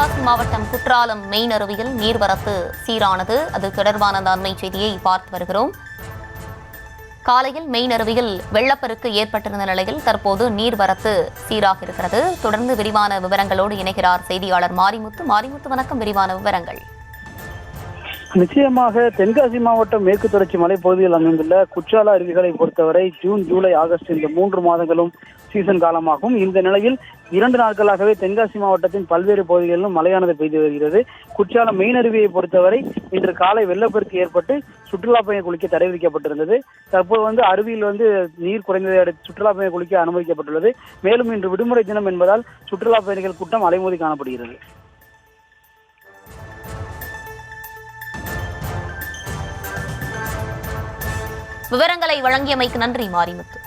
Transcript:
தென்காசி மாவட்டம் குற்றாலம் மெயின் அருவியில் நீர்வரத்து சீரானது. அது தொடர்பான அந்த அண்மை செய்தியை பார்த்து வருகிறோம். காலையில் மெயின் அருவியில் வெள்ளப்பெருக்கு ஏற்பட்டிருந்த நிலையில் தற்போது நீர்வரத்து சீராக இருக்கிறது. தொடர்ந்து விரிவான விவரங்களோடு இணைகிறார் செய்தியாளர் மாரிமுத்து. மாரிமுத்து, வணக்கம். விரிவான விவரங்கள். நிச்சயமாக தென்காசி மாவட்டம் மேற்கு தொடர்ச்சி மலைப்பகுதியில் அமைந்துள்ள குற்றால அருவிகளை பொறுத்தவரை ஜூன், ஜூலை, ஆகஸ்ட் இந்த 3 மாதங்களும் சீசன் காலமாகும். இந்த நிலையில் 2 நாட்களாகவே தென்காசி மாவட்டத்தின் பல்வேறு பகுதிகளிலும் மழையானது பெய்து வருகிறது. குற்றாலம் மெயின் அருவியை பொறுத்தவரை இன்று காலை வெள்ளப்பெருக்கு ஏற்பட்டு சுற்றுலா பயணிகள் குளிக்க தடை விதிக்கப்பட்டிருந்தது. தற்போது அருவியில் நீர் குறைந்ததை அடுத்து சுற்றுலா பயணிகள் குளிக்க அனுமதிக்கப்பட்டுள்ளது. மேலும் இன்று விடுமுறை தினம் என்பதால் சுற்றுலா பயணிகள் கூட்டம் அலைமோதி காணப்படுகிறது. விவரங்களை வழங்கியமைக்கு நன்றி மாரிமுத்து.